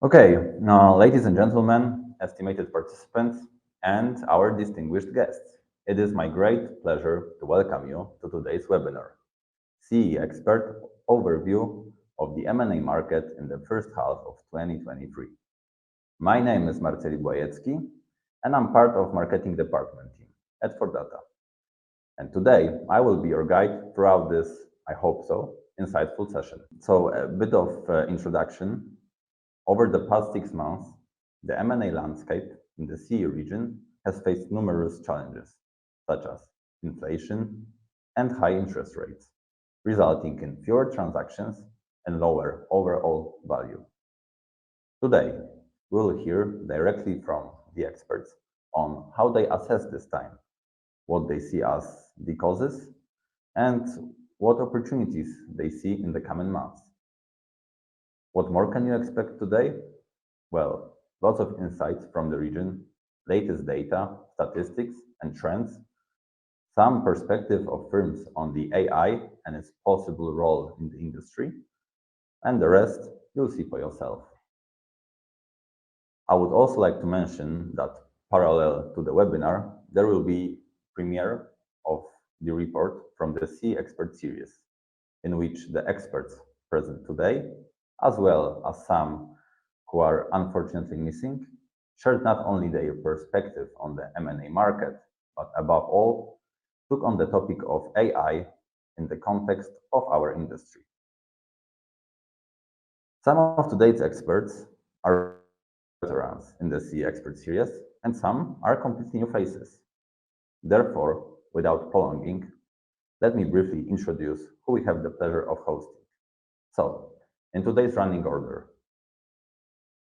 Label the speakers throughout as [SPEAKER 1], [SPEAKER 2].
[SPEAKER 1] Okay, now, ladies and gentlemen, estimated participants, and our distinguished guests, it is my great pleasure to welcome you to today's webinar, CEE Expert Overview of the M&A Market in the first half of 2023. My name is Marceli Błajecki, and I'm part of Marketing Department team at ForData. And today, I will be your guide throughout this, I hope so, insightful session. So a bit of introduction. Over the past 6 months, the M&A landscape in the CEE region has faced numerous challenges, such as inflation and high interest rates, resulting in fewer transactions and lower overall value. Today, we will hear directly from the experts on how they assess this time, what they see as the causes, and what opportunities they see in the coming months. What more can you expect today? Well, lots of insights from the region, latest data, statistics, and trends, some perspective of firms on the AI and its possible role in the industry, and the rest you'll see for yourself. I would also like to mention that parallel to the webinar, there will be premiere of the report from the CEE Expert series, in which the experts present today, as well as some who are unfortunately missing, shared not only their perspective on the M&A market, but above all, took on the topic of AI in the context of our industry. Some of today's experts are veterans in the CEE Expert series, and some are completely new faces. Therefore, without prolonging, let me briefly introduce who we have the pleasure of hosting. So, in today's running order,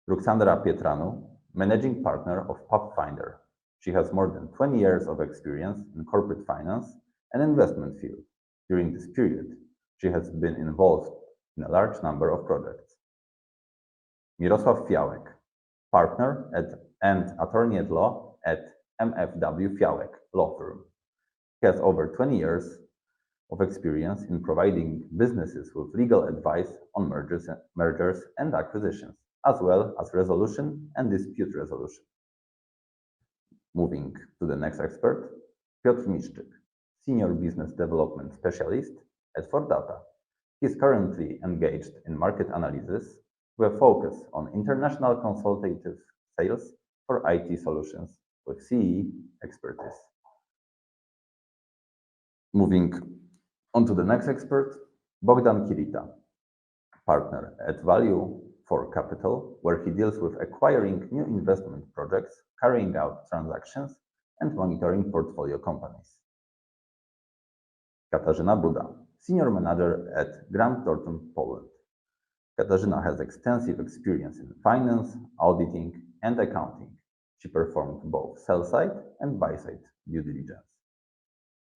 [SPEAKER 1] Ruxandra Pietranu, Managing Partner of Pathfinder. She has more than 20 years of experience in corporate finance and investment field. During this period, she has been involved in a large number of projects. Mirosław Fiałek, Partner and Attorney at Law at MFW Fiałek Law Firm. He has over 20 years of experience in providing businesses with legal advice on mergers and acquisitions, as well as resolution and dispute resolution. Moving to the next expert, Piotr Miszczyk, Senior Business Development Specialist at ForData. He is currently engaged in market analysis with a focus on international consultative sales for IT solutions with CEE expertise. Moving on to the next expert, Bogdan Kirita, Partner at Value for Capital, where he deals with acquiring new investment projects, carrying out transactions, and monitoring portfolio companies. Katarzyna Buda, Senior Manager at Grant Thornton, Poland. Katarzyna has extensive experience in finance, auditing, and accounting. She performed both sell-side and buy-side due diligence.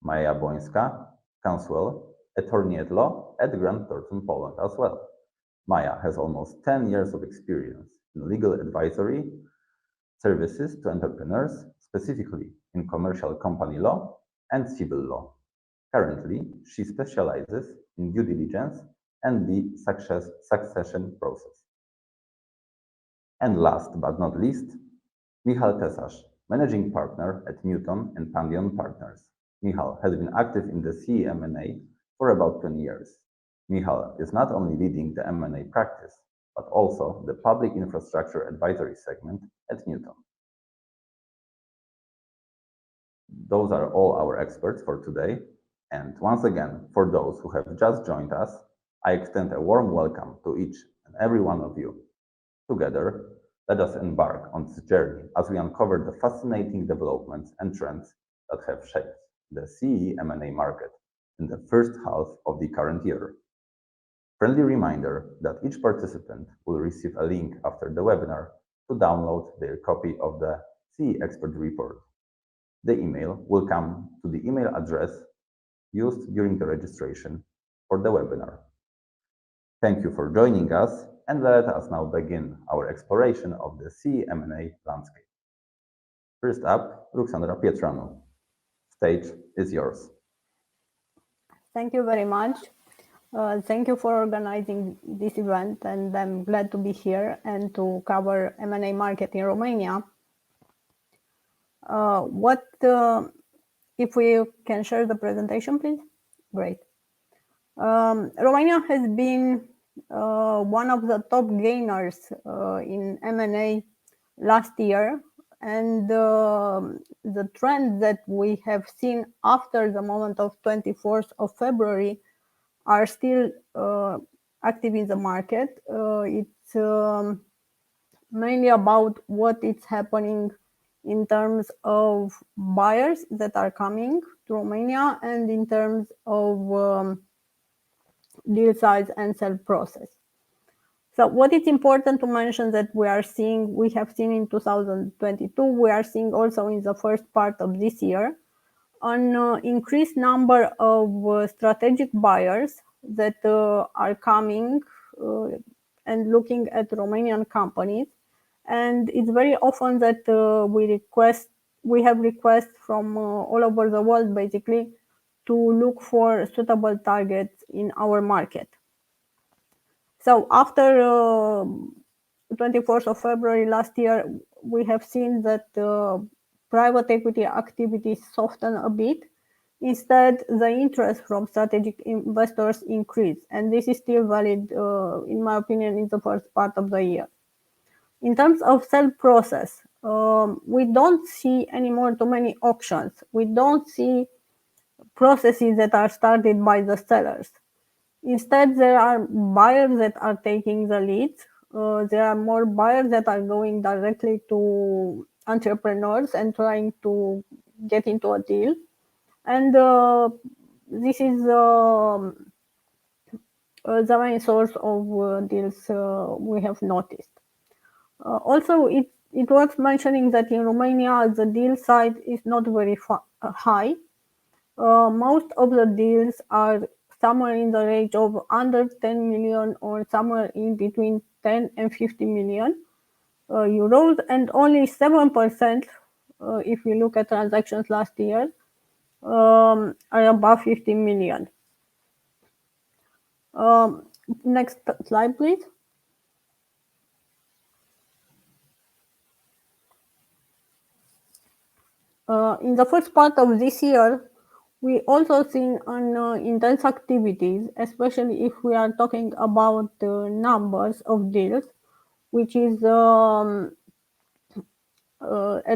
[SPEAKER 1] Maja Bońska, Counsel, Attorney at Law at Grant Thornton, Poland as well. Maja has almost 10 years of experience in legal advisory services to entrepreneurs, specifically in commercial company law and civil law. Currently, she specializes in due diligence and the succession process. And last but not least, Michal Tesasz, Managing Partner at Newton and Pandion Partners. Michal has been active in the CEE M&A for about 20 years. Michal is not only leading the M&A practice, but also the public infrastructure advisory segment at Newton. Those are all our experts for today. And once again, for those who have just joined us, I extend a warm welcome to each and every one of you. Together, let us embark on this journey as we uncover the fascinating developments and trends that have shaped the CEE M&A market in the first half of the current year. Friendly reminder that each participant will receive a link after the webinar to download their copy of the CEE Expert report. The email will come to the email address used during the registration for the webinar. Thank you for joining us, and let us now begin our exploration of the CEE M&A landscape. First up, Ruxandra Pietranu. Stage is yours.
[SPEAKER 2] Thank you very much. Thank you for organizing this event, and I'm glad to be here and to cover M&A market in Romania. If we can share the presentation, please? Great. Romania has been one of the top gainers in M&A last year, and the trend that we have seen after the moment of 24th of February are still active in the market. It's mainly about what is happening in terms of buyers that are coming to Romania and in terms of deal size and sale process. So what is important to mention that we have seen in 2022, we are seeing also in the first part of this year, an increased number of strategic buyers that are coming and looking at Romanian companies. And it's very often that we have requests from all over the world, basically, to look for suitable targets in our market. So after 24th of February last year, we have seen that private equity activity soften a bit. Instead, the interest from strategic investors increased, and this is still valid, in my opinion, in the first part of the year. In terms of sale process, we don't see anymore too many auctions. We don't see processes that are started by the sellers. Instead, there are buyers that are taking the lead. There are more buyers that are going directly to entrepreneurs and trying to get into a deal. And this is the main source of deals we have noticed. Also, it worth mentioning that in Romania, the deal size is not very high. Most of the deals are somewhere in the range of under 10 million or somewhere in between 10 and 50 million euros, and only 7%, if we look at transactions last year, are above 50 million. Next slide, please. In the first part of this year, we also seen an intense activities, especially if we are talking about numbers of deals, which is at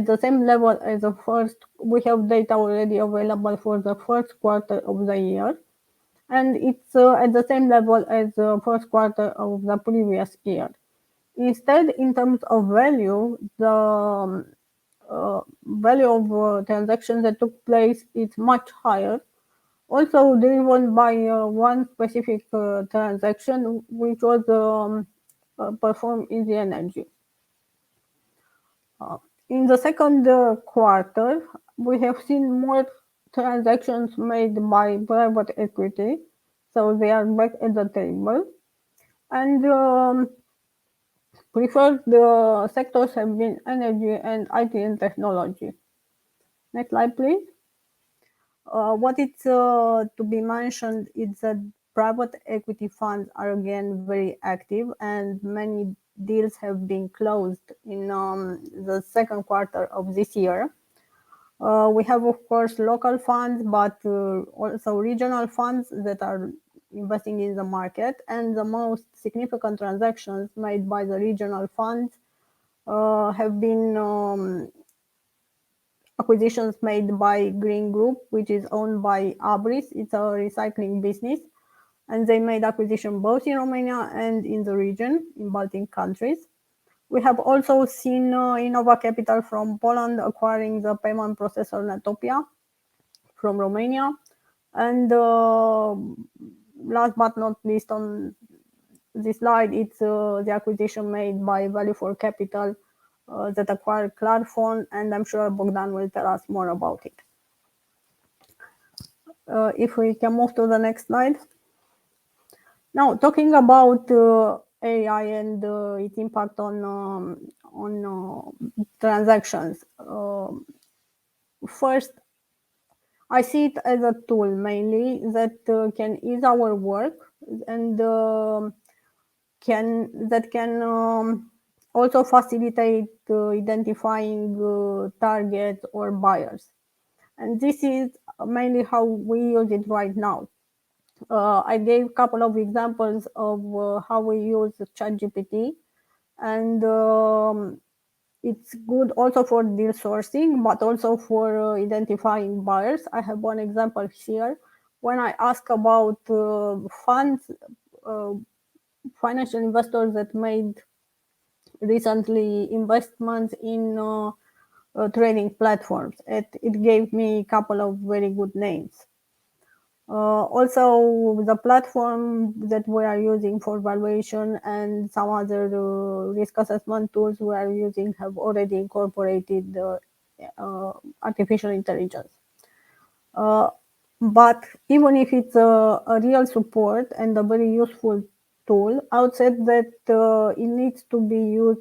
[SPEAKER 2] the same level as the first. We have data already available for the first quarter of the year, and it's at the same level as the first quarter of the previous year. Instead, in terms of value, the value of transactions that took place is much higher, also driven by one specific transaction, which was performed in the energy. In the second quarter, we have seen more transactions made by private equity, so they are back at the table. And preferred sectors have been energy and IT and technology. Next slide, please. What is to be mentioned is that private equity funds are again very active, and many deals have been closed in the second quarter of this year. We have, of course, local funds, but also regional funds that are investing in the market, and the most significant transactions made by the regional funds have been acquisitions made by Green Group, which is owned by Abris. It's a recycling business, and they made acquisition both in Romania and in the region, in Baltic countries. We have also seen Innova Capital from Poland acquiring the payment processor Netopia from Romania. And last but not least on this slide, it's the acquisition made by Value for Capital that acquired Clarfon, and I'm sure Bogdan will tell us more about it. If we can move to the next slide. Now, talking about AI and its impact on transactions. First, I see it as a tool mainly that can ease our work. and can also facilitate identifying targets or buyers. And this is mainly how we use it right now. I gave a couple of examples of how we use ChatGPT, and it's good also for deal sourcing, but also for identifying buyers. I have one example here. When I ask about funds, uh, financial investors that made recently investments in trading platforms, it gave me a couple of very good names. Also, the platform that we are using for valuation and some other risk assessment tools we are using have already incorporated artificial intelligence. Uh, but even if it's a real support and a very useful tool, I would say that it needs to be used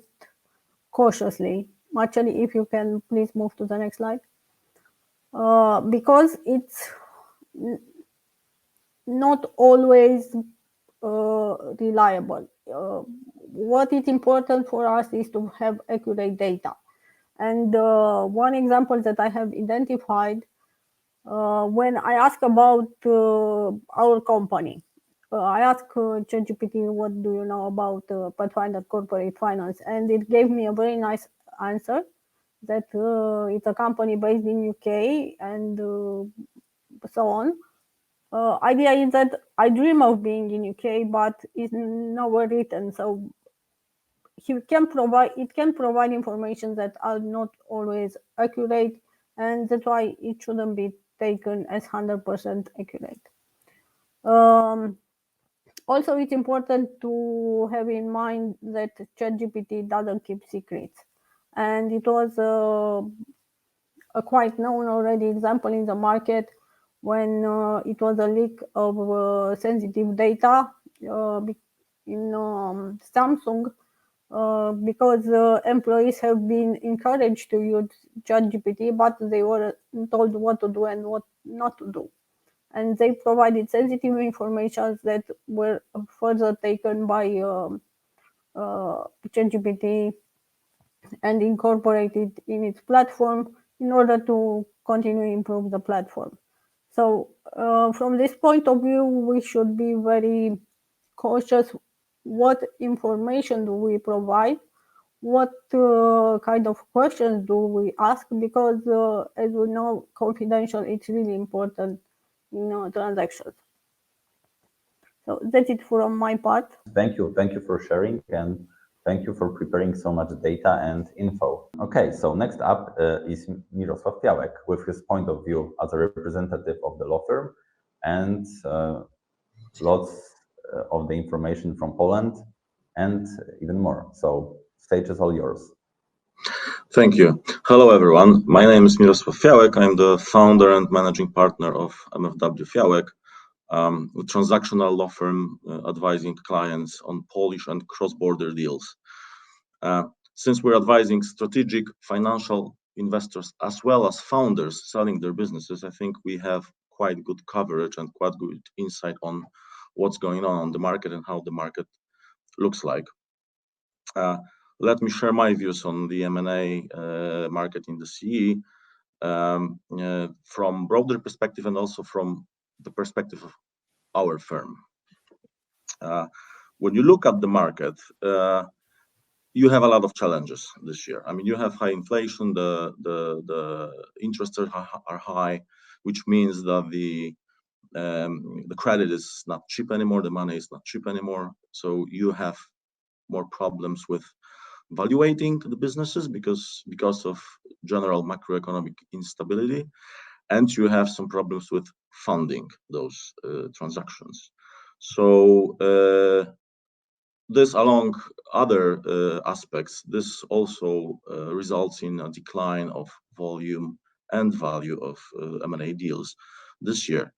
[SPEAKER 2] cautiously. Actually, if you can please move to the next slide. Because it's not always reliable. What is important for us is to have accurate data. And one example that I have identified when I ask about our company, I asked ChatGPT, what do you know about Pathfinder Corporate Finance? And it gave me a very nice answer that it's a company based in UK and so on. Idea is that I dream of being in UK, but it's nowhere written. So it can provide information that are not always accurate, and that's why it shouldn't be taken as 100% accurate. Also, it's important to have in mind that ChatGPT doesn't keep secrets, and it was a quite known already example in the market when it was a leak of sensitive data in Samsung, because employees have been encouraged to use ChatGPT, but they were told what to do and what not to do. And they provided sensitive information that were further taken by ChatGPT and incorporated in its platform in order to continue improve the platform. So from this point of view, we should be very cautious what information do we provide, what kind of questions do we ask, because as we know, confidential, it's really important in transactions. So that's it from my part.
[SPEAKER 1] Thank you for sharing, and thank you for preparing so much data and info. Okay, so next up is Mirosław Fiałek with his point of view as a representative of the law firm and lots of the information from Poland and even more. So stage is all yours.
[SPEAKER 3] Thank you. Hello, everyone. My name is Mirosław Fiałek. I'm the founder and managing partner of MFW Fiałek, a transactional law firm advising clients on Polish and cross-border deals. Since we're advising strategic financial investors as well as founders selling their businesses, I think we have quite good coverage and quite good insight on what's going on the market and how the market looks like. Let me share my views on the M&A market in the CE from broader perspective and also from the perspective of our firm. When you look at the market, you have a lot of challenges this year. I mean, you have high inflation, the interest rates are high, which means that the credit is not cheap anymore, the money is not cheap anymore. So you have more problems with valuating the businesses because of general macroeconomic instability, and you have some problems with funding those transactions. So this, along other aspects, this also results in a decline of volume and value of M&A deals this year.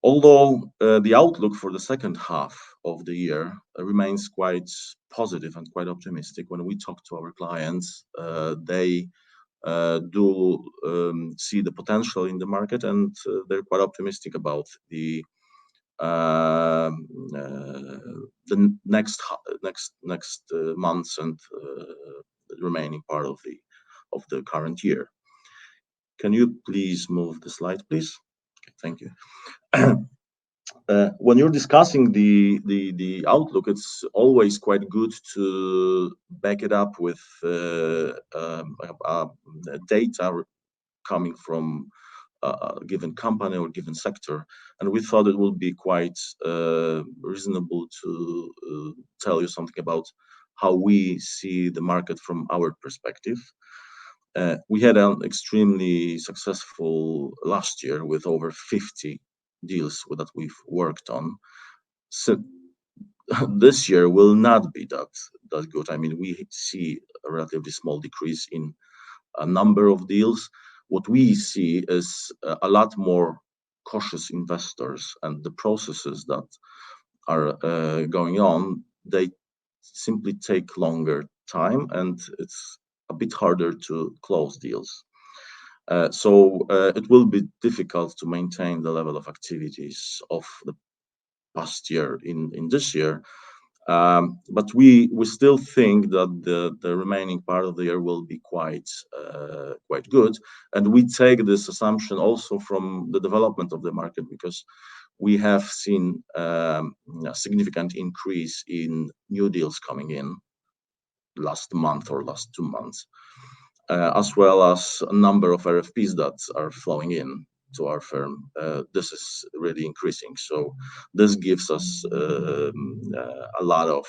[SPEAKER 3] Although the outlook for the second half of the year remains quite positive and quite optimistic. When we talk to our clients, they do see the potential in the market, and they're quite optimistic about the the next months and the remaining part of the current year. Can you please move the slide, please? Okay, thank you. When you're discussing the outlook, it's always quite good to back it up with data coming from a given company or given sector, and we thought it would be quite reasonable to tell you something about how we see the market from our perspective. We had an extremely successful last year with over 50 deals that we've worked on. So this year will not be that good. I mean, we see a relatively small decrease in a number of deals. What we see is a lot more cautious investors, and the processes that are going on, they simply take longer time, and it's a bit harder to close deals. So it will be difficult to maintain the level of activities of the past year in this year. But we still think that the remaining part of the year will be quite good, and we take this assumption also from the development of the market, because we have seen a significant increase in new deals coming in last month or last 2 months, as well as a number of RFPs that are flowing in to our firm. This is really increasing, so this gives us a lot of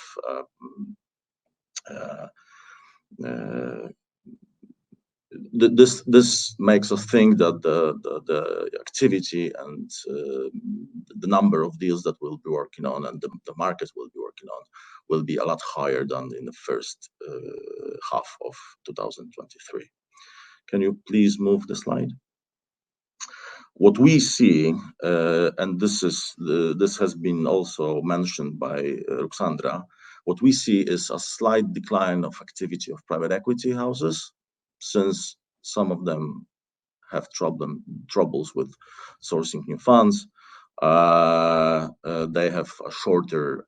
[SPEAKER 3] this makes us think that the activity and the number of deals that we'll be working on and the markets we'll be working on will be a lot higher than in the first half of 2023. Can you please move the slide? What we see, and this has been also mentioned by Ruxandra, what we see is a slight decline of activity of private equity houses, since some of them have troubles with sourcing new funds. They have a shorter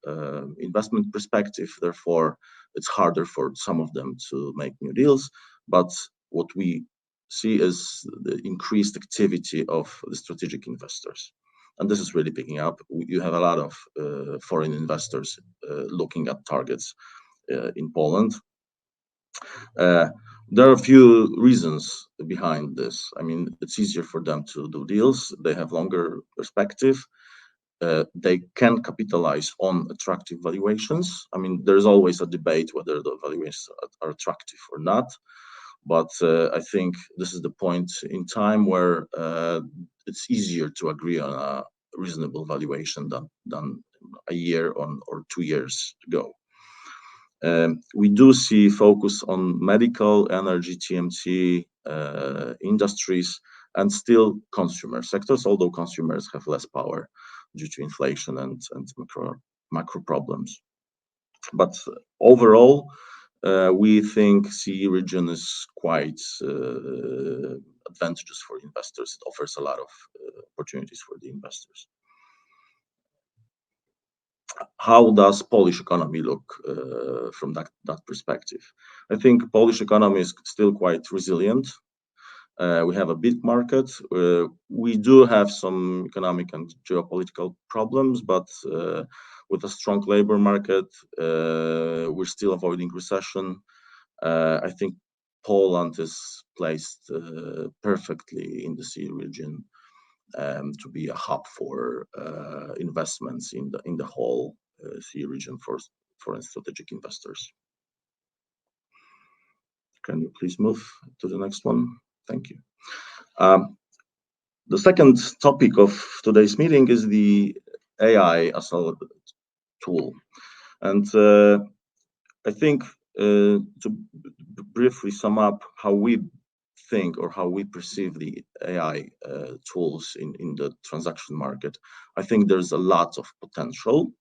[SPEAKER 3] investment perspective, therefore it's harder for some of them to make new deals. But what we see is the increased activity of the strategic investors, and this is really picking up. You have a lot of foreign investors looking at targets in Poland. There are a few reasons behind this. I mean, it's easier for them to do deals. They have longer perspective. They can capitalize on attractive valuations. I mean, there's always a debate whether the valuations are attractive or not. But I think this is the point in time where it's easier to agree on a reasonable valuation than a year or 2 years ago. We do see focus on medical, energy, TMT, industries, and still consumer sectors, although consumers have less power due to inflation and macro problems. But overall, we think CEE region is quite advantageous for investors. It offers a lot of opportunities for the investors. How does Polish economy look from that perspective? I think Polish economy is still quite resilient. We have a big market. We do have some economic and geopolitical problems, but with a strong labor market, we're still avoiding recession. I think Poland is placed perfectly in the CEE region to be a hub for investments in the whole CEE region for foreign strategic investors. Can you please move to the next one? Thank you. The second topic of today's meeting is the AI as a tool, and I think to briefly sum up how we think or how we perceive the AI tools in the transaction market, I think there's a lot of potential,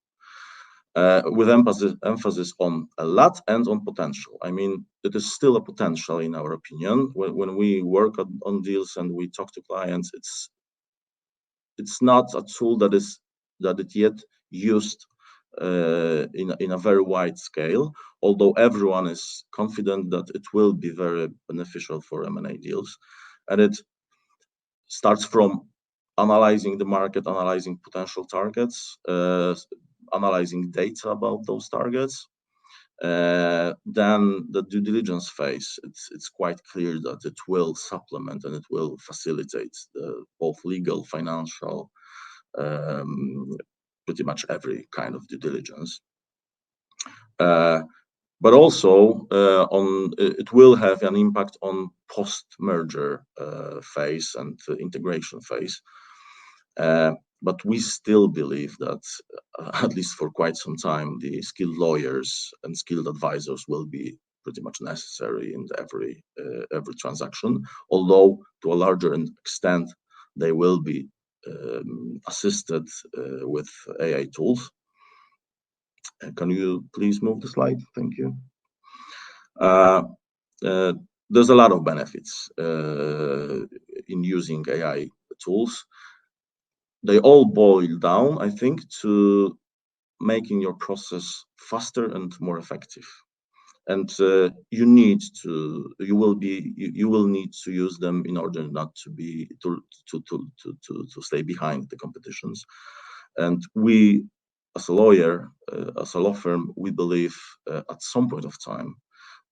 [SPEAKER 3] with emphasis on a lot and on potential. I mean, it is still a potential in our opinion. When we work on deals and we talk to clients, it's not a tool that it yet used in a very wide scale, although everyone is confident that it will be very beneficial for M&A deals. And it starts from analyzing the market, analyzing potential targets, analyzing data about those targets. Then the due diligence phase, it's quite clear that it will supplement and it will facilitate both legal, financial, pretty much every kind of due diligence. But also it will have an impact on post-merger phase and integration phase. But we still believe that, at least for quite some time, the skilled lawyers and skilled advisors will be pretty much necessary in every transaction, although to a larger extent, they will be assisted with AI tools. Can you please move the slide? Thank you. There's a lot of benefits in using AI tools. They all boil down, I think, to making your process faster and more effective. And you will need to use them in order not to stay behind the competitions. And we, as a lawyer, as a law firm, we believe at some point of time,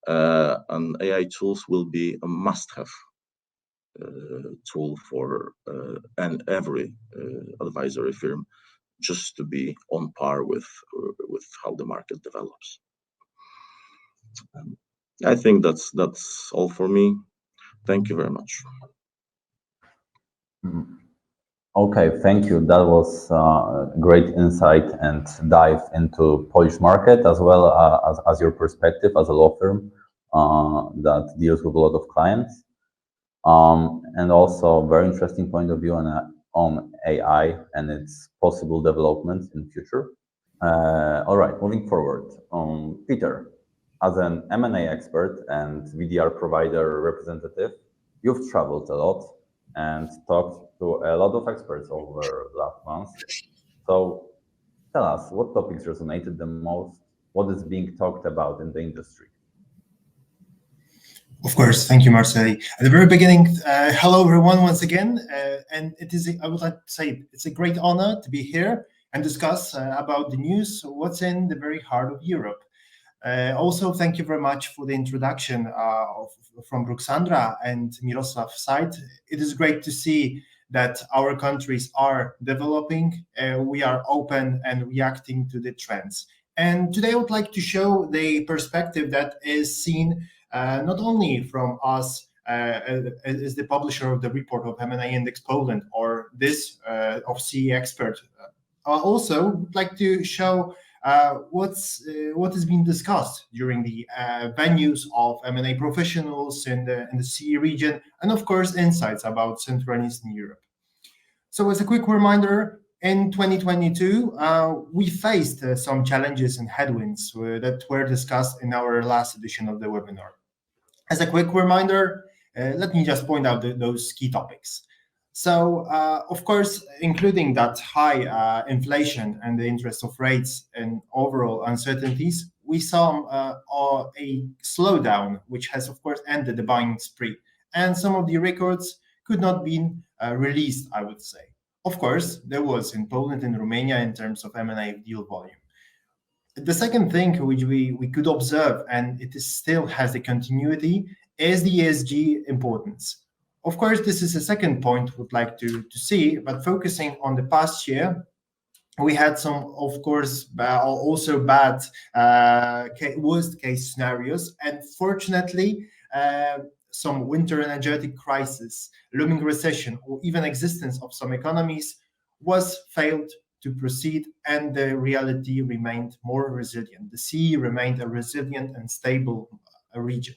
[SPEAKER 3] and AI tools will be a must-have tool for every advisory firm, just to be on par with how the market develops. I think that's all for me. Thank you very much.
[SPEAKER 1] Okay, thank you. That was great insight and dive into Polish market, as well as your perspective as a law firm that deals with a lot of clients. And also very interesting point of view on AI and its possible developments in future. All right, moving forward. Peter, as an M&A expert and VDR provider representative, you've traveled a lot and talked to a lot of experts over last month. So tell us, what topics resonated the most? What is being talked about in the industry?
[SPEAKER 4] Of course, thank you, Marcel. At the very beginning, hello everyone once again, and I would like to say it's a great honor to be here and discuss about the news, what's in the very heart of Europe. Also, thank you very much for the introduction from Ruxandra and Miroslav's side. It is great to see that our countries are developing, we are open and reacting to the trends. And today I would like to show the perspective that is seen not only from us as the publisher of the report of M&A Index Poland or this of CEE Expert. I also would like to show what has been discussed during the venues of M&A professionals in the CEE region, and of course insights about Central and Eastern Europe. So as a quick reminder, in 2022, we faced some challenges and headwinds that were discussed in our last edition of the webinar. As a quick reminder, let me just point out those key topics. So, of course, including that high inflation and the interest of rates and overall uncertainties, we saw a slowdown, which has, of course, ended the buying spree. And some of the records could not be released, I would say. Of course, there was in Poland and Romania in terms of M&A deal volume. The second thing which we could observe, and it still has the continuity, is the ESG importance. Of course, this is a second point we'd like to see, but focusing on the past year, we had some, of course, also bad worst case scenarios, and fortunately, some winter energetic crisis, looming recession, or even existence of some economies was failed to proceed, and the reality remained more resilient. The CEE remained a resilient and stable region.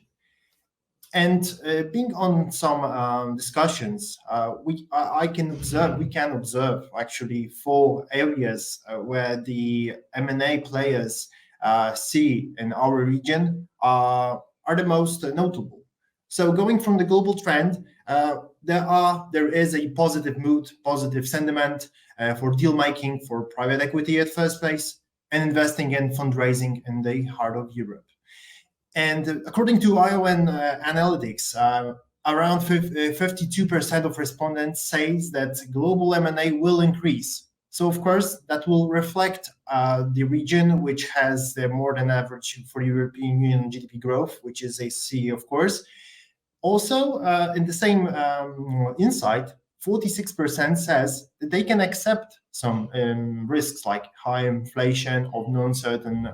[SPEAKER 4] And being on some discussions, we can observe actually 4 areas where the M&A players see in our region are the most notable. So going from the global trend, there is a positive mood, positive sentiment for deal making, for private equity at first place. and investing in fundraising in the heart of Europe. And according to ION analytics, around 52% of respondents says that global M&A will increase. So of course, that will reflect the region which has the more than average for European Union GDP growth, which is a CEE, of course. Also, in the same insight, 46% says that they can accept some risks like high inflation or non-certain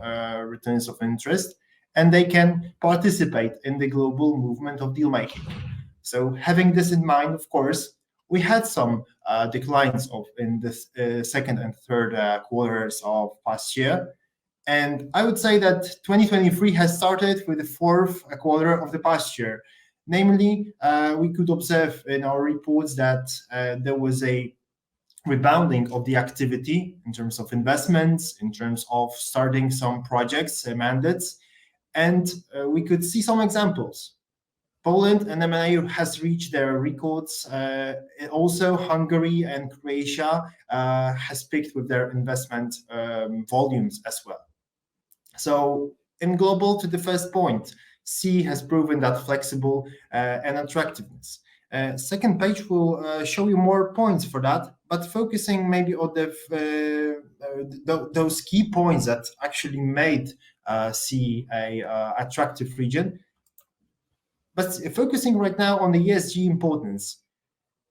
[SPEAKER 4] returns of interest, and they can participate in the global movement of deal making. So having this in mind, of course, we had some declines in the second and third quarters of past year. And I would say that 2023 has started with the fourth quarter of the past year. Namely, we could observe in our reports that there was a rebounding of the activity in terms of investments, in terms of starting some projects, mandates, and we could see some examples. Poland and M&A has reached their records. Also, Hungary and Croatia has picked with their investment volumes as well. So in global, to the first point, CEE has proven that flexible and attractiveness. Second page will show you more points for that, but focusing maybe on those key points that actually made CEE a attractive region. But focusing right now on the ESG importance.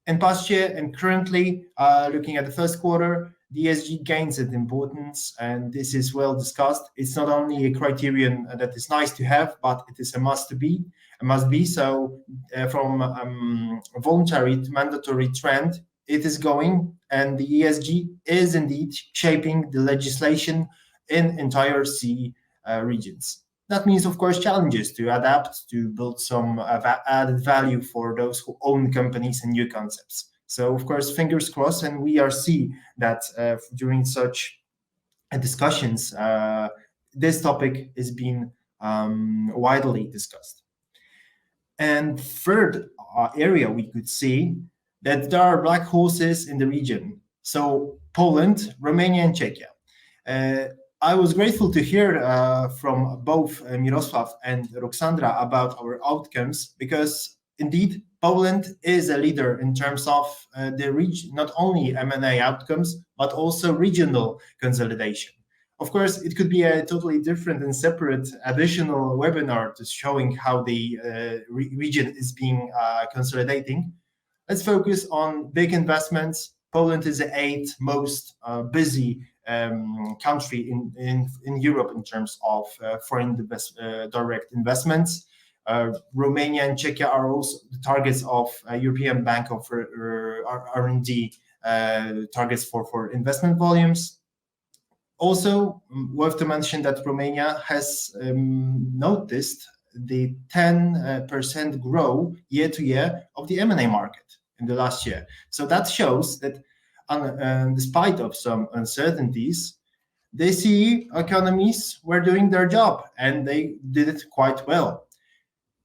[SPEAKER 4] In past year and currently, looking at the first quarter, the ESG gains in importance, and this is well discussed. It's not only a criterion that is nice to have, but it is a must be. So from voluntary to mandatory trend, it is going, and the ESG is indeed shaping the legislation in entire CEE regions. That means, of course, challenges to adapt, to build some added value for those who own companies and new concepts. So, of course, fingers crossed, and we are seeing that during such discussions, this topic is being widely discussed. And third area, we could see that there are black horses in the region. So Poland, Romania, and Czechia. I was grateful to hear from both Mirosław and Roxandra about our outcomes, because indeed Poland is a leader in terms of the region, not only M&A outcomes, but also regional consolidation. Of course, it could be a totally different and separate additional webinar to showing how the region is being consolidating. Let's focus on big investments. Poland is the 8th most busy country in Europe in terms of foreign direct investments. Romania and Czechia are also the targets of European Bank of R&D targets for investment volumes. Also, worth to mention that Romania has noticed the 10% growth year to year of the M&A market in the last year. So that shows that despite of some uncertainties, the CEE economies were doing their job, and they did it quite well.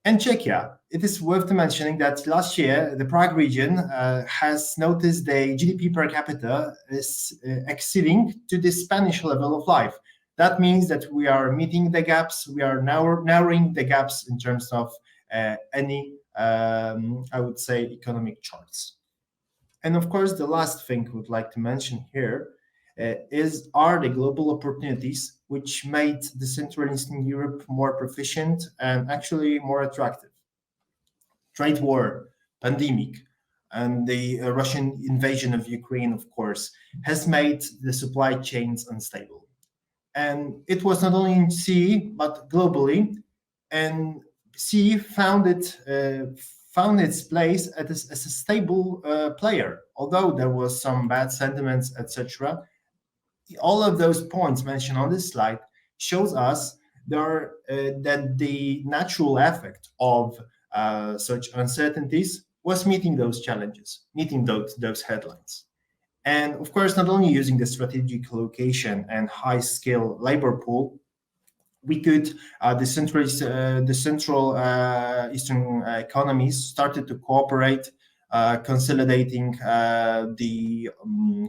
[SPEAKER 4] And Czechia, it is worth mentioning that last year, the Prague region has noticed the GDP per capita is exceeding to the Spanish level of life. That means that we are meeting the gaps, we are now narrowing the gaps in terms of any, I would say, economic charts. And of course, the last thing I would like to mention here are the global opportunities which made the Central and Eastern Europe more proficient and actually more attractive. Trade war, pandemic, and the Russian invasion of Ukraine, of course, has made the supply chains unstable. And it was not only in CEE, but globally. And CEE found its place as a stable player, although there was some bad sentiments, etc. All of those points mentioned on this slide shows us that the natural effect of such uncertainties was meeting those challenges, meeting those headlines. And of course, not only using the strategic location and high-skill labor pool, we could, the Central Eastern economies started to cooperate, consolidating the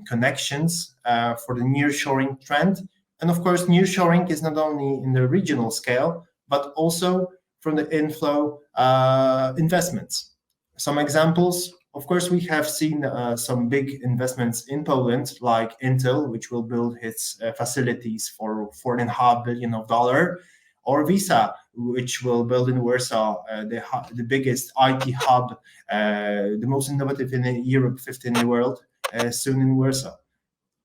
[SPEAKER 4] connections for the nearshoring trend, And of course, nearshoring is not only in the regional scale, but also from the inflow investments. Some examples, of course, we have seen some big investments in Poland, like Intel, which will build its facilities for $4.5 billion, or Visa, which will build in Warsaw the biggest IT hub, the most innovative in Europe, 15th in the world, soon in Warsaw.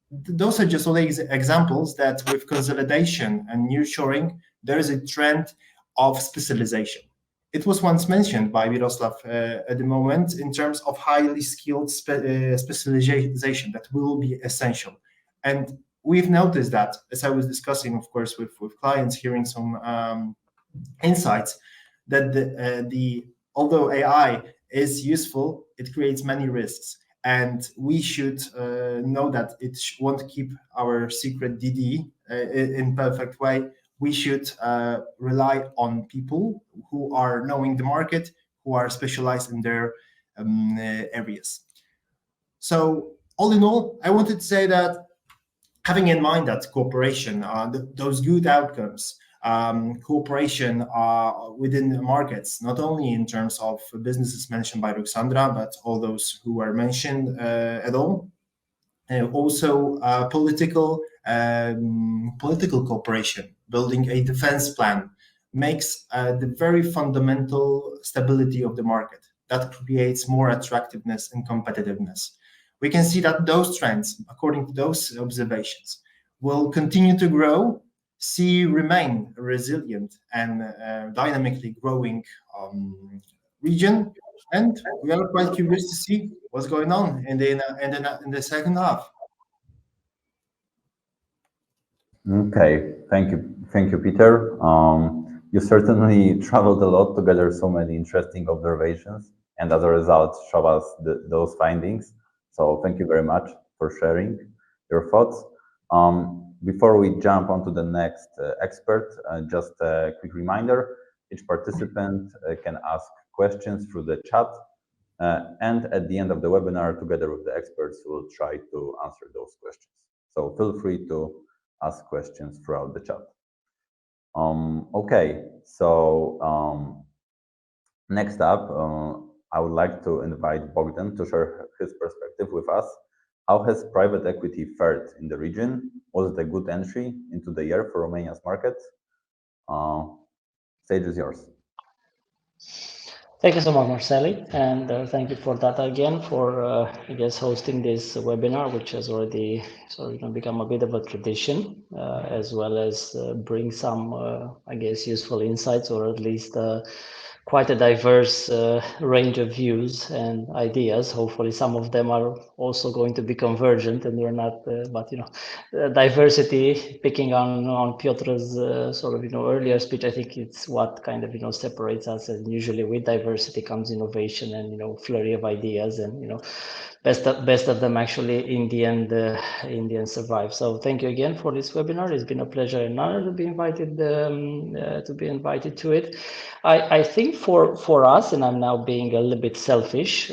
[SPEAKER 4] Those are just all examples that with consolidation and nearshoring, there is a trend of specialization. It was once mentioned by Miroslav at the moment in terms of highly skilled specialization that will be essential. And we've noticed that, as I was discussing, of course, with clients, hearing some insights, that although AI is useful, it creates many risks. And we should know that it won't keep our secret DD in perfect way. We should rely on people who are knowing the market, who are specialized in their areas. So all in all, I wanted to say that having in mind that cooperation, those good outcomes, cooperation within the markets, not only in terms of businesses mentioned by Ruxandra, but all those who were mentioned at all. Also political cooperation, building a defense plan makes the very fundamental stability of the market. That creates more attractiveness and competitiveness. We can see that those trends, according to those observations, will continue to grow, CEE remain a resilient and dynamically growing region, and we are quite curious to see what's going on in the second half.
[SPEAKER 1] Okay, thank you, Peter. You certainly traveled a lot to gather so many interesting observations, and as a result, show us those findings. So thank you very much for sharing your thoughts. Before we jump onto the next expert, just a quick reminder, each participant can ask questions through the chat, and at the end of the webinar, together with the experts, we'll try to answer those questions. So feel free to ask questions throughout the chat. Okay, so next up, I would like to invite Bogdan to share his perspective with us. How has private equity fared in the region? Was it a good entry into the year for Romania's market? Stage is yours.
[SPEAKER 5] Thank you so much, Marceli, and thank you for that again for I guess hosting this webinar, which has already sort of become a bit of a tradition, as well as bring some I guess useful insights, or at least quite a diverse range of views and ideas. Hopefully some of them are also going to be convergent, and we're not, but diversity, picking on Piotr's sort of earlier speech, I think it's what kind of separates us, and usually with diversity comes innovation and flurry of ideas, and best of them actually in the end survive. So thank you again for this webinar. It's been a pleasure and honor to be invited to it. I think for us, and I'm now being a little bit selfish,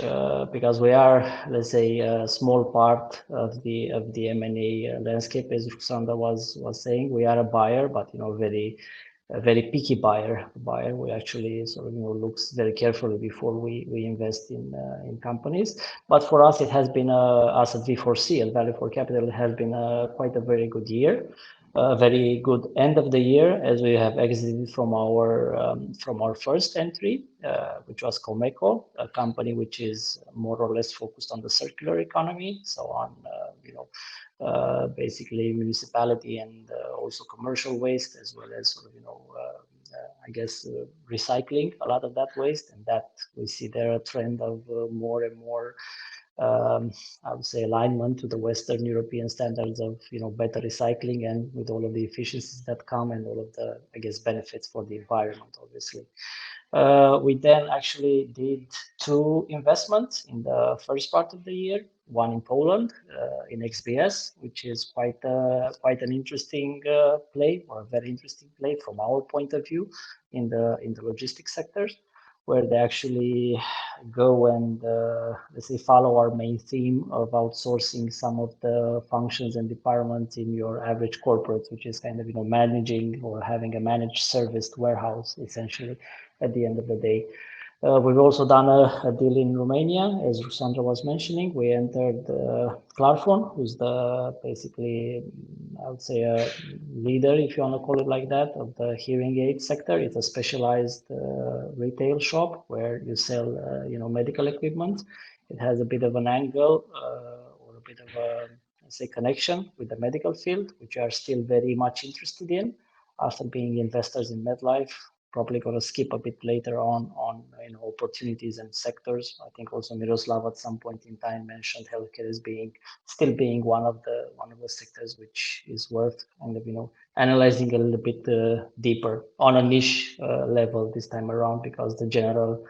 [SPEAKER 5] because we are, let's say, a small part of the M&A landscape, as Ruxandra was saying. We are a buyer, but a very picky buyer. We actually sort of looks very carefully before we invest in companies. But for us, it has been us at V4C and Value for Capital has been quite a very good year. A very good end of the year, as we have exited from our first entry, which was Comeco, a company which is more or less focused on the circular economy, so on basically municipality and also commercial waste, as well as sort of I guess recycling a lot of that waste, and that we see there a trend of more and more I would say alignment to the Western European standards of better recycling, and with all of the efficiencies that come and all of the I guess benefits for the environment, obviously. We then actually did 2 investments in the first part of the year. One in Poland, in XBS, which is quite an interesting play, or a very interesting play from our point of view in the logistics sectors. where they actually go and let's say follow our main theme of outsourcing some of the functions and departments in your average corporate, which is kind of managing or having a managed serviced warehouse essentially at the end of the day. We've also done a deal in Romania, as Sandra was mentioning. We entered Clarfon, who's the basically, I would say, a leader, if you want to call it like that, of the hearing aid sector. It's a specialized retail shop where you sell, medical equipment. It has a bit of an angle or a bit of a, let's say, connection with the medical field, which we are still very much interested in after being investors in MedLife. Probably going to skip a bit later on opportunities and sectors. I think also Miroslav at some point in time mentioned healthcare as still being one of the sectors which is worth kind of analyzing a little bit deeper on a niche level this time around, because the general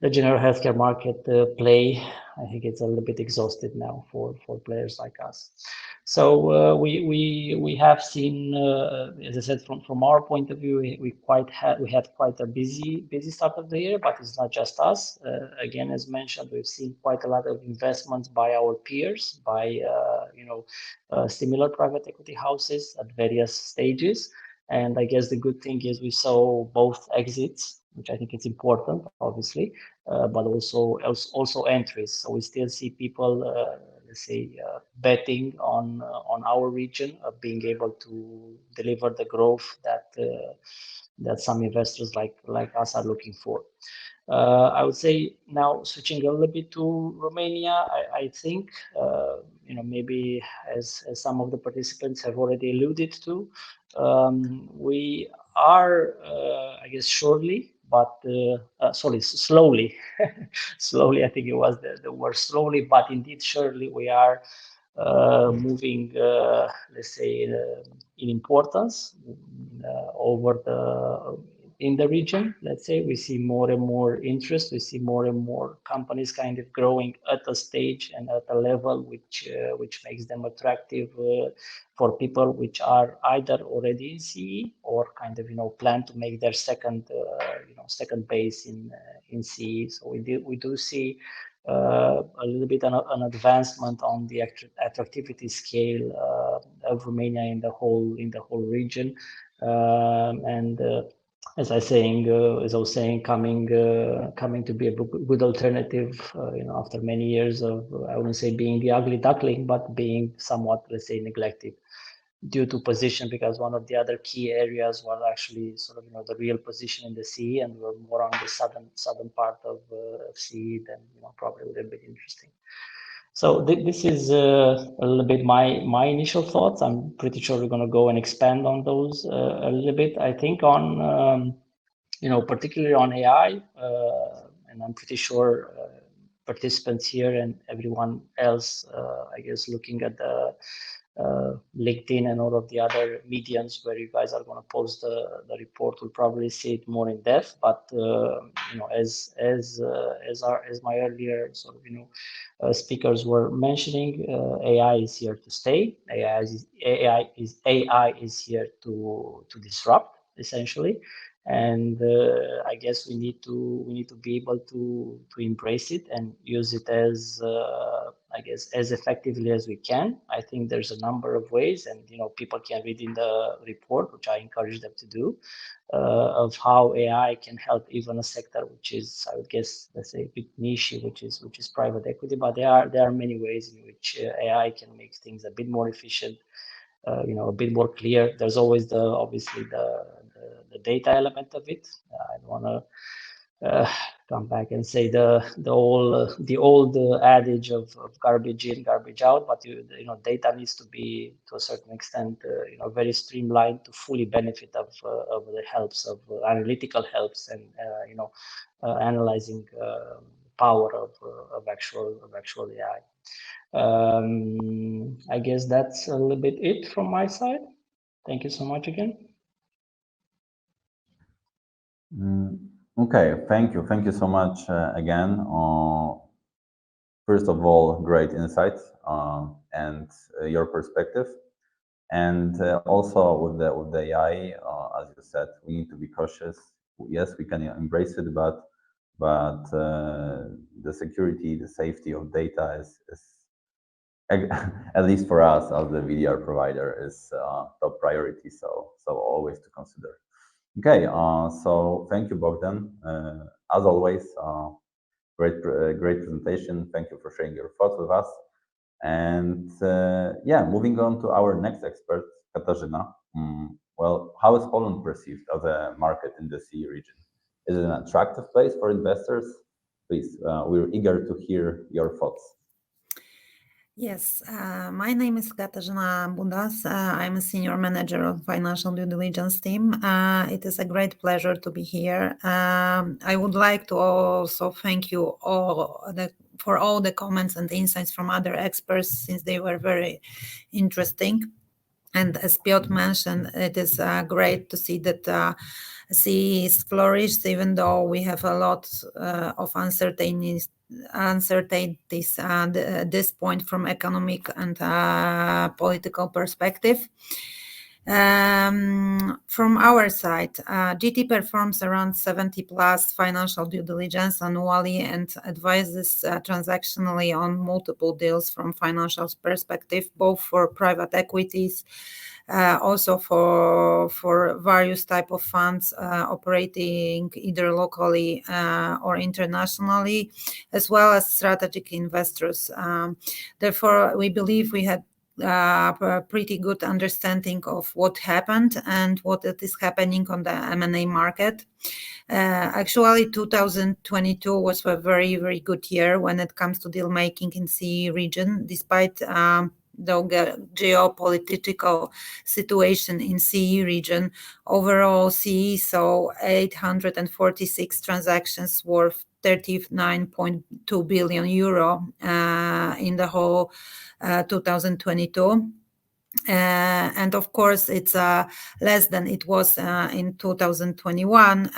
[SPEAKER 5] healthcare market play, I think it's a little bit exhausted now for players like us. So we have seen, as I said, from our point of view, we had quite a busy start of the year, but it's not just us. Again, as mentioned, we've seen quite a lot of investments by our peers, by similar private equity houses at various stages. And I guess the good thing is we saw both exits, which I think it's important, obviously, but also entries. So we still see people, let's say, betting on our region of being able to deliver the growth that some investors like us are looking for. I would say now switching a little bit to Romania, I think, maybe as some of the participants have already alluded to, we are, I guess, slowly, slowly, I think it was the word slowly, but indeed surely we are moving, let's say, in importance in the region. Let's say we see more and more interest. We see more and more companies kind of growing at a stage and at a level which makes them attractive for people which are either already in CE or kind of plan to make their second base in CE. So we do see a little bit an advancement on the attractivity scale of Romania in the whole region, and as I was saying, coming to be a good alternative, after many years of, I wouldn't say being the ugly duckling, but being somewhat, let's say, neglected due to position, because one of the other key areas was actually sort of the real position in the CE, and we're more on the southern part of CE than probably would have been interesting. So this is a little bit my initial thoughts. I'm pretty sure we're going to go and expand on those a little bit. I think on particularly on AI, and I'm pretty sure participants here and everyone else, I guess, looking at the LinkedIn and all of the other mediums where you guys are going to post the report, will probably see it more in depth. But as my earlier sort of speakers were mentioning, AI is here to stay. AI is here to disrupt, essentially. And I guess we need to be able to embrace it and use it as I guess as effectively as we can. I think there's a number of ways, and people can read in the report, which I encourage them to do, of how AI can help even a sector which is, I would guess, let's say, a bit niche, which is private equity. But there are many ways in which AI can make things a bit more efficient, a bit more clear. There's always obviously the data element of it. I don't want to come back and say the old adage of garbage in, garbage out, but data needs to be, to a certain extent, very streamlined to fully benefit of the helps of analytical helps and analyzing power of actual AI. I guess that's a little bit it from my side. Thank you so much again.
[SPEAKER 1] Okay, thank you so much again. First of all, great insights and your perspective, and also with the AI, as you said, we need to be cautious. Yes, we can embrace it, but but the security, the safety of data is at least for us as the VDR provider, is top priority. So always to consider. Okay, so thank you, Bogdan. As always, great presentation. Thank you for sharing your thoughts with us. And yeah, moving on to our next expert, Katarzyna. Well, how is Poland perceived as a market in the CEE region? Is it an attractive place for investors? Please, we're eager to hear your thoughts.
[SPEAKER 6] Yes, my name is Katarzyna Budas. I'm a senior manager of financial due diligence team. It is a great pleasure to be here. I would like to also thank you all for all the comments and insights from other experts, since they were very interesting. And as Piotr mentioned, it is great to see that CEE is flourished, even though we have a lot of uncertainties at this point from economic and political perspective. From our side, GT performs around 70 plus financial due diligence annually and advises transactionally on multiple deals from financial perspective, both for private equities, also for various type of funds operating either locally or internationally, as well as strategic investors. Therefore, we believe we had a pretty good understanding of what happened and what it is happening on the M&A market. Actually, 2022 was a very, very good year when it comes to deal making in CEE region, despite the geopolitical situation in CEE region. Overall, CEE saw 846 transactions worth 39.2 billion euro in the whole 2022. And of course, it's less than it was in 2021,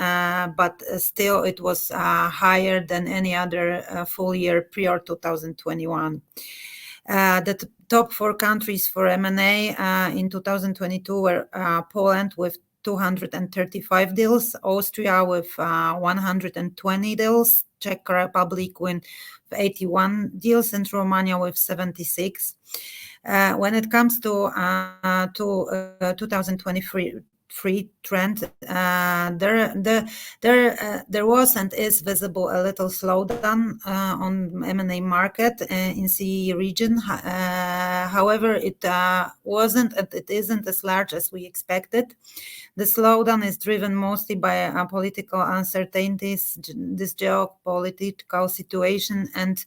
[SPEAKER 6] but still it was higher than any other full year prior 2021. The top 4 countries for M&A in 2022 were Poland with 235 deals, Austria with 120 deals, Czech Republic with 81 deals, and Romania with 76. When it comes to 2023 trend, there was and is visible a little slowdown on M&A market in CEE region. However, it wasn't and it isn't as large as we expected. The slowdown is driven mostly by political uncertainties, this geopolitical situation, and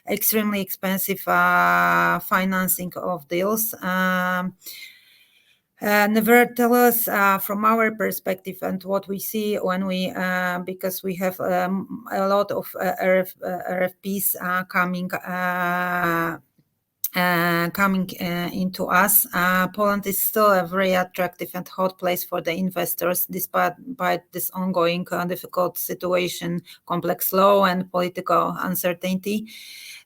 [SPEAKER 6] extremely expensive financing of deals. Nevertheless, from our perspective and what we see when we, because we have a lot of RFPs coming into us, Poland is still a very attractive and hot place for the investors, despite this ongoing difficult situation, complex law, and political uncertainty.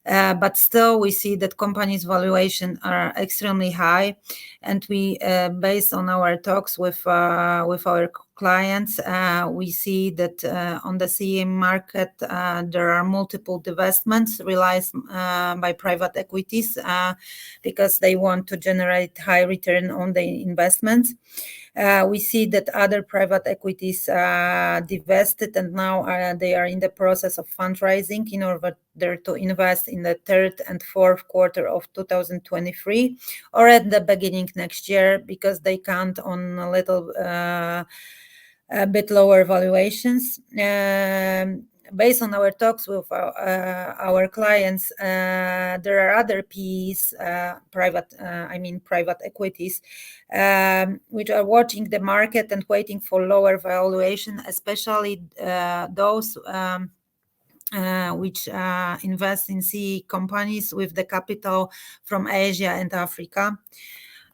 [SPEAKER 6] But still, we see that companies' valuation are extremely high, and we, based on our talks with our clients, we see that on the CEE market there are multiple divestments realized by private equities because they want to generate high return on the investments. We see that other private equities divested, and now they are in the process of fundraising in order to invest in the 3rd and 4th quarter of 2023 or at the beginning next year, because they count on a little bit lower valuations. Based on our talks with our clients, there are other PEs, private equities, which are watching the market and waiting for lower valuation, especially those which invest in CEE companies with the capital from Asia and Africa.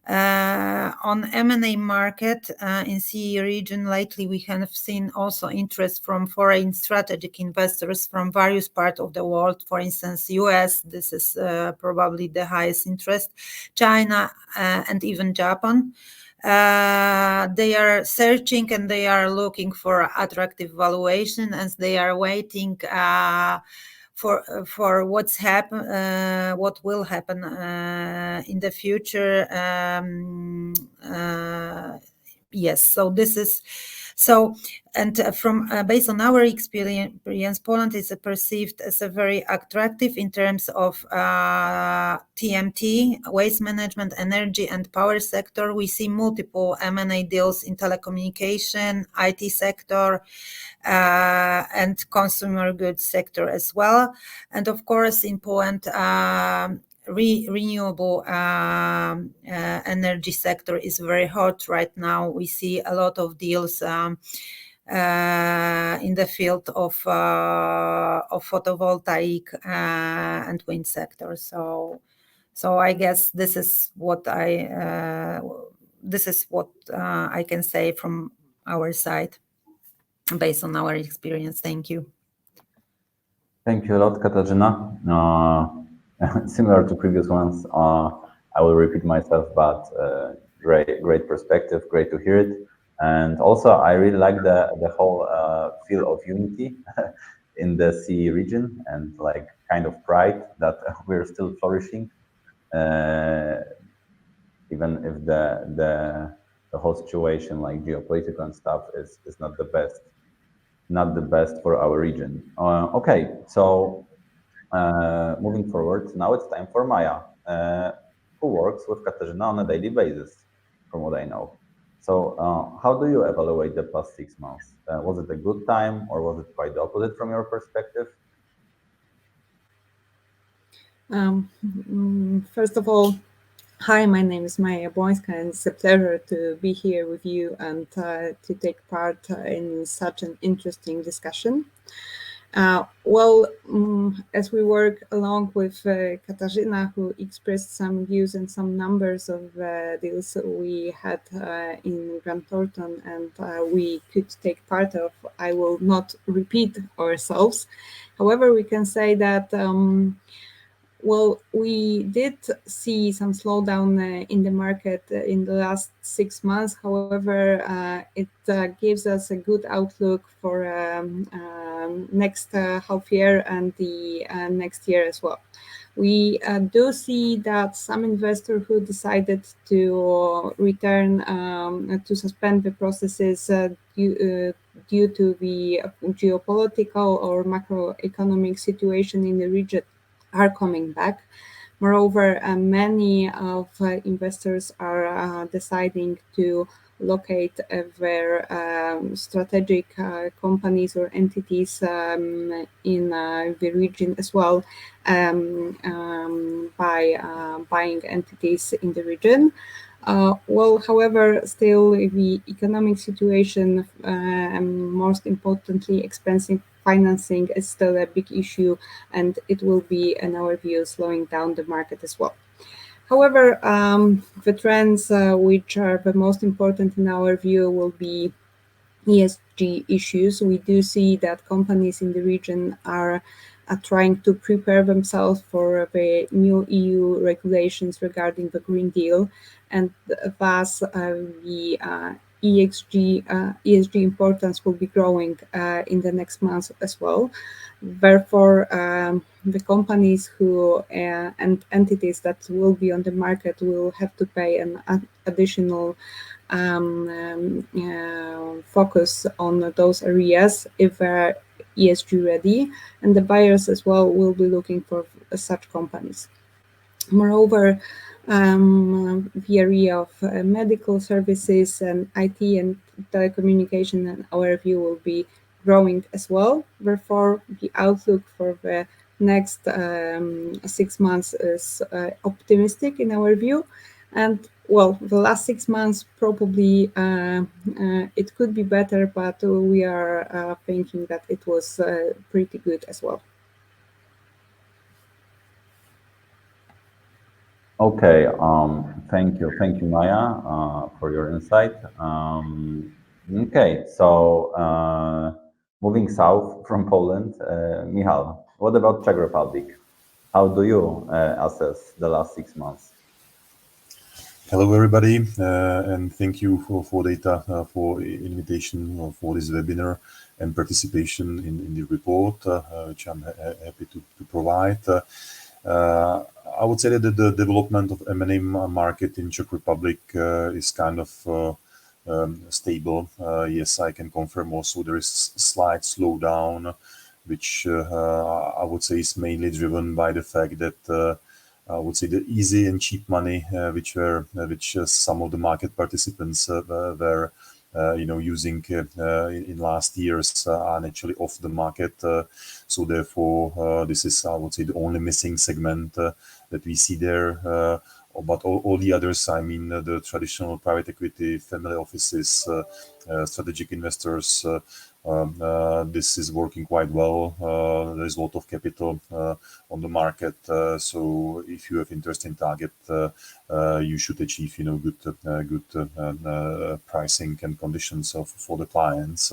[SPEAKER 6] On M&A market in CEE region, lately we have seen also interest from foreign strategic investors from various parts of the world. For instance, US, this is probably the highest interest, China, and even Japan. they are searching and they are looking for attractive valuation, and they are waiting for what will happen in the future. Yes, so this is so, and from based on our experience, Poland is perceived as a very attractive in terms of TMT, waste management, energy and power sector. We see multiple M&A deals in telecommunication, IT sector, and consumer goods sector as well. And of course, in Poland, renewable energy sector is very hot right now. We see a lot of deals in the field of photovoltaic and wind sector. So I guess this is what I can say from our side based on our experience. Thank you.
[SPEAKER 1] Thank you a lot, Katarzyna. Similar to previous ones, I will repeat myself, but great perspective, great to hear it. And also, I really like the whole feel of unity in the CEE region, and like kind of pride that we're still flourishing, even if the whole situation, like geopolitical and stuff, is not the best for our region. Okay, so moving forward, now it's time for Maya, who works with Katarzyna on a daily basis, from what I know. So how do you evaluate the past 6 months? Was it a good time, or was it quite the opposite from your perspective?
[SPEAKER 7] First of all, hi, my name is Maya Bońska, and it's a pleasure to be here with you and to take part in such an interesting discussion. As we work along with Katarzyna, who expressed some views and some numbers of deals we had in Grant Thornton and we could take part of, I will not repeat ourselves. However, we can say that we did see some slowdown in the market in the last 6 months. However, it gives us a good outlook for next half year and the next year as well. We do see that some investors who decided to return to suspend the processes due to the geopolitical or macroeconomic situation in the region are coming back. Moreover, many of investors are deciding to locate their strategic companies or entities in the region as well by buying entities in the region. However, still the economic situation and most importantly, expensive financing is still a big issue, and it will be, in our view, slowing down the market as well. However, the trends which are the most important in our view will be ESG issues. We do see that companies in the region are trying to prepare themselves for the new EU regulations regarding the Green Deal, and thus the ESG importance will be growing in the next months as well. Therefore, the companies who and entities that will be on the market will have to pay an additional focus on those areas if they're ESG ready, and the buyers as well will be looking for such companies. Moreover, the area of medical services and IT and telecommunication, in our view, will be growing as well. Therefore, the outlook for the next 6 months is optimistic in our view. And the last 6 months probably it could be better, but we are thinking that it was pretty good as well.
[SPEAKER 1] Okay, thank you, Maya, for your insight. Okay, so moving south from Poland, Michal, what about Czech Republic? How do you assess the last 6 months?
[SPEAKER 8] Hello, everybody, and thank you for data for invitation for this webinar and participation in the report, which I'm happy to provide. I would say that the development of M&A market in Czech Republic is kind of stable. Yes, I can confirm also there is slight slowdown, which I would say is mainly driven by the fact that I would say the easy and cheap money, which some of the market participants were, using in last years, are actually off the market. So therefore, this is, I would say, the only missing segment that we see there. But all the others, I mean, the traditional private equity, family offices, strategic investors, this is working quite well. There is a lot of capital on the market, so if you have interest in target, you should achieve, good pricing and conditions for the clients.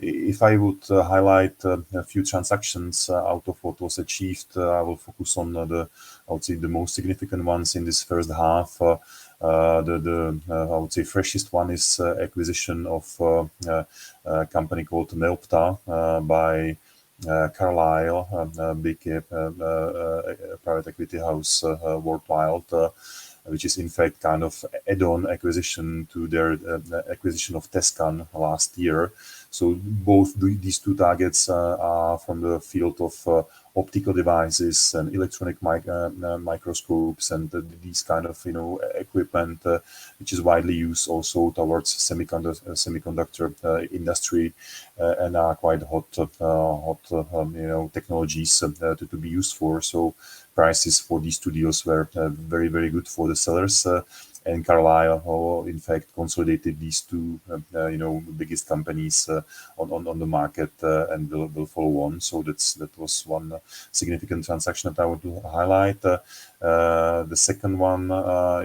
[SPEAKER 8] If I would highlight a few transactions out of what was achieved, I will focus on I would say the most significant ones in this first half. I would say freshest one is acquisition of a company called Neopta by Carlyle, a big private equity house worldwide, which is in fact kind of add-on acquisition to their acquisition of Tescan last year. So both these two targets are from the field of optical devices and electronic microscopes and these kind of equipment, which is widely used also towards semiconductor industry, and are quite hot technologies to be used for. So prices for these two deals were very, very good for the sellers. And Carlyle, in fact, consolidated these two, biggest companies on the market and will follow on. So that was one significant transaction that I would highlight. The second one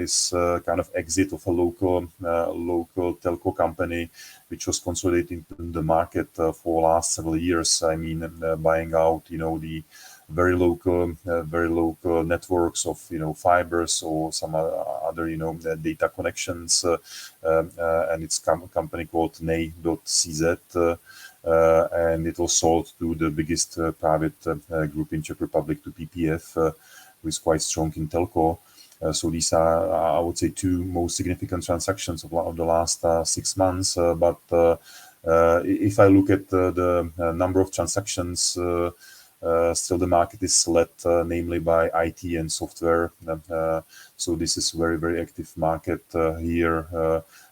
[SPEAKER 8] is kind of exit of a local telco company, which was consolidating the market for last several years. I mean, buying out, the very local networks of fibers or some other data connections, and it's a company called nay.cz, and it was sold to the biggest private group in Czech Republic, to PPF, who is quite strong in telco. So these are, I would say, two most significant transactions of the last 6 months. But if I look at the number of transactions, still the market is led namely by IT and software. So this is very, very active market here.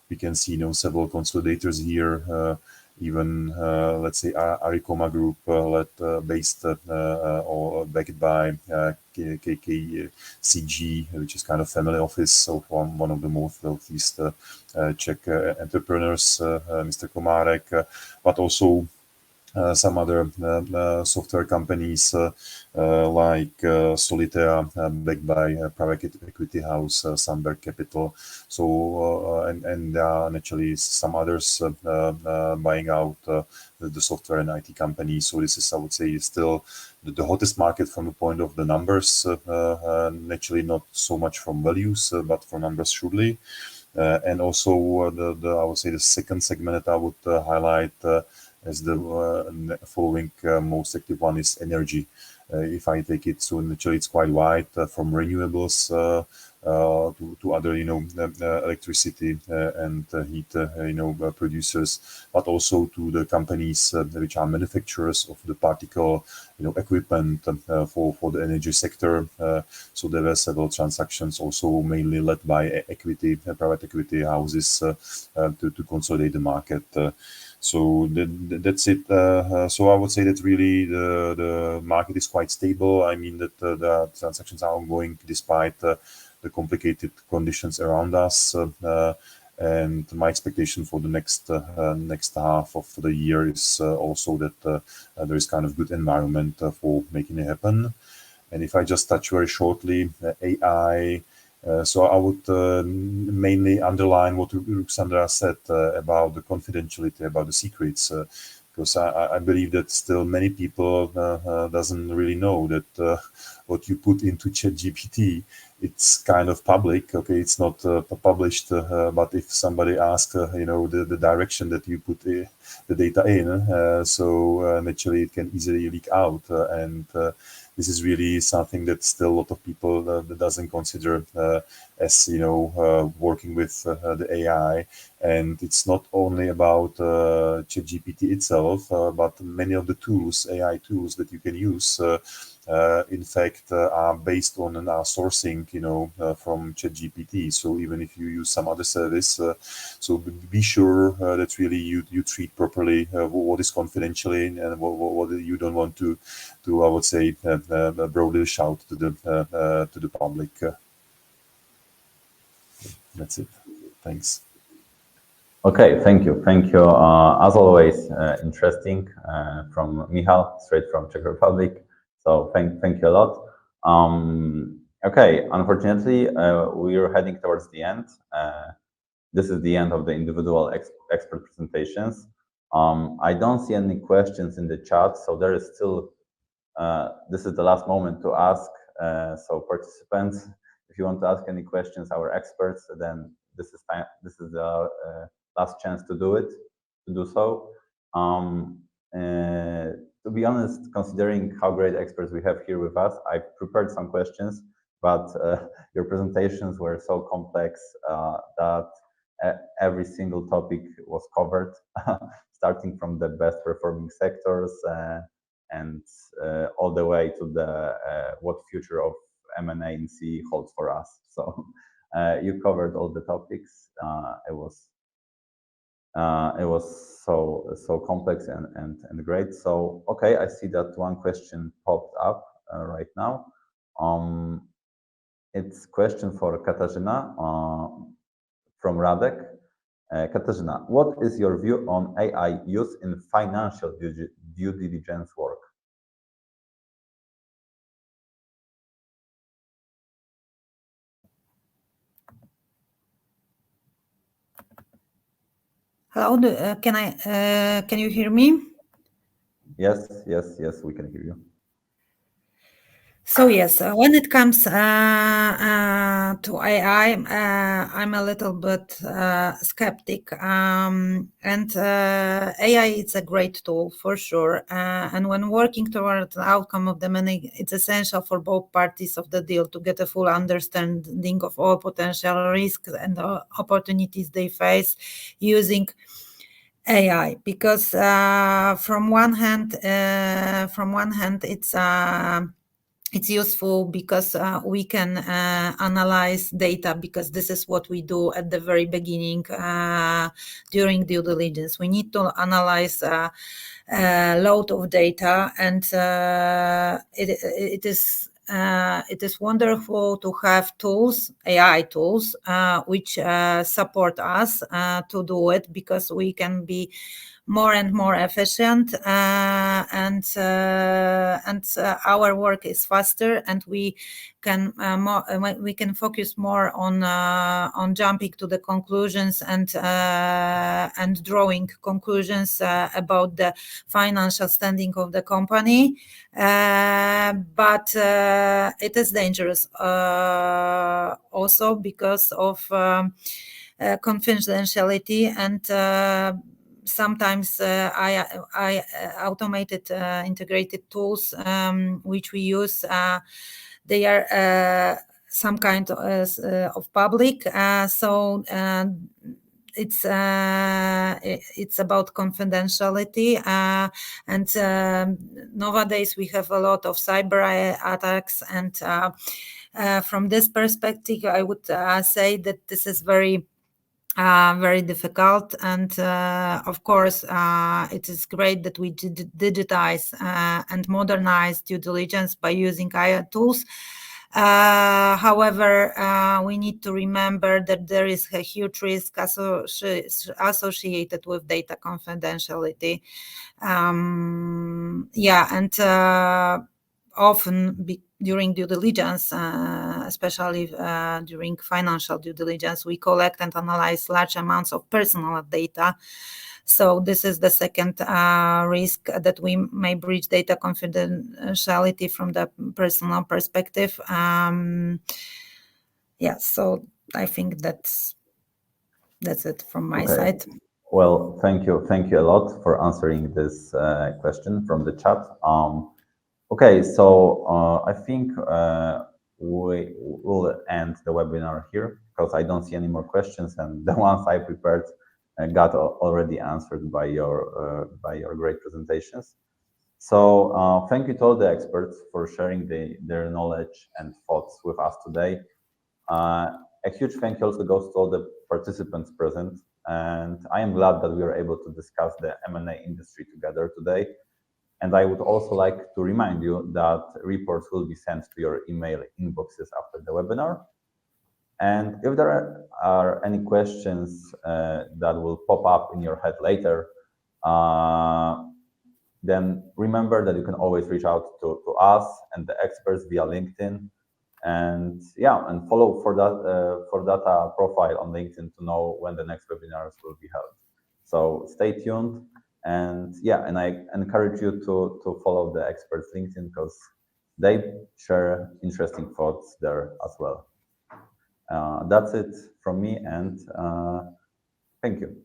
[SPEAKER 8] We can see several consolidators here. Even let's say Arikoma Group, based or backed by KKCG, which is kind of family office, so from one of the most wealthiest Czech entrepreneurs, Mr. Komárek, but also some other software companies like Solitea, backed by private equity house Sandberg Capital. So and naturally some others buying out the software and IT companies. So this is, I would say, still the hottest market from the point of the numbers. Naturally not so much from values, but from numbers surely. And also I would say the second segment that I would highlight as the following most active one is energy. If I take it, so naturally it's quite wide, from renewables to other, electricity and heat, producers, but also to the companies which are manufacturers of the particle, equipment for the energy sector. So there were several transactions also mainly led by private equity houses to consolidate the market. So that's it. So I would say that really the market is quite stable. I mean that the transactions are ongoing despite the complicated conditions around us. And my expectation for the next half of the year is also that there is kind of good environment for making it happen. And if I just touch very shortly, AI. So I would mainly underline what Ruxandra said about the confidentiality, about the secrets, because I believe that still many people doesn't really know that what you put into ChatGPT it's kind of public. Okay, it's not published, but if somebody asks, the direction that you put the data in, so naturally it can easily leak out, and this is really something that still a lot of people that doesn't consider as working with the AI. And it's not only about ChatGPT itself, but many of the tools, AI tools that you can use, in fact, are based on an sourcing, from ChatGPT. So even if you use some other service, so be sure that really you treat properly what is confidentially and what you don't want to I would say, broadly shout to the public. That's it. Thanks.
[SPEAKER 1] Okay, thank you. As always, interesting from Michal, straight from Czech Republic. So thank you a lot. Okay, unfortunately, we are heading towards the end. This is the end of the individual expert presentations. I don't see any questions in the chat, so there is still, this is the last moment to ask. So participants, if you want to ask any questions, our experts, then this is the last chance to do so. To be honest, considering how great experts we have here with us, I prepared some questions, but your presentations were so complex that every single topic was covered, starting from the best performing sectors and all the way to the what future of M&A in CEE holds for us. So you covered all the topics. It was so complex and great. So okay, I see that one question popped up right now. It's a question for Katarzyna from Radek. Katarzyna, what is your view on AI use in financial due diligence work?
[SPEAKER 6] Hello, can you hear me?
[SPEAKER 1] Yes, we can hear you.
[SPEAKER 6] So yes, when it comes to AI, I'm a little bit skeptic. And AI is a great tool for sure. And when working toward the outcome of the money, it's essential for both parties of the deal to get a full understanding of all potential risks and opportunities they face using AI. Because from one hand, it's useful because we can analyze data, because this is what we do at the very beginning during due diligence. We need to analyze a load of data, and it is wonderful to have tools, AI tools, which support us to do it, because we can be more and more efficient, and our work is faster, and we can focus more on jumping to the conclusions and drawing conclusions about the financial standing of the company. But it is dangerous also because of confidentiality, and sometimes I automated integrated tools which we use, they are some kind of public, so it's about confidentiality, and nowadays we have a lot of cyber attacks, and from this perspective I would say that this is very difficult, and of course it is great that we digitize and modernize due diligence by using AI tools. However, we need to remember that there is a huge risk associated with data confidentiality. And often during due diligence, especially during financial due diligence, we collect and analyze large amounts of personal data. So this is the second risk, that we may breach data confidentiality from the personal perspective. yeah, so I think that's it from my
[SPEAKER 1] Okay.
[SPEAKER 6] side.
[SPEAKER 1] Well, thank you a lot for answering this question from the chat. Okay, so I think we will end the webinar here because I don't see any more questions, and the ones I prepared got already answered by your great presentations. So thank you to all the experts for sharing their knowledge and thoughts with us today. A huge thank you also goes to all the participants present, and I am glad that we were able to discuss the M&A industry together today. And I would also like to remind you that reports will be sent to your email inboxes after the webinar. And if there are any questions that will pop up in your head later, then remember that you can always reach out to us and the experts via LinkedIn. And yeah, and follow for data profile on LinkedIn to know when the next webinars will be held. So stay tuned, and yeah, and I encourage you to follow the experts LinkedIn because they share interesting thoughts there as well. That's it from me, and thank you.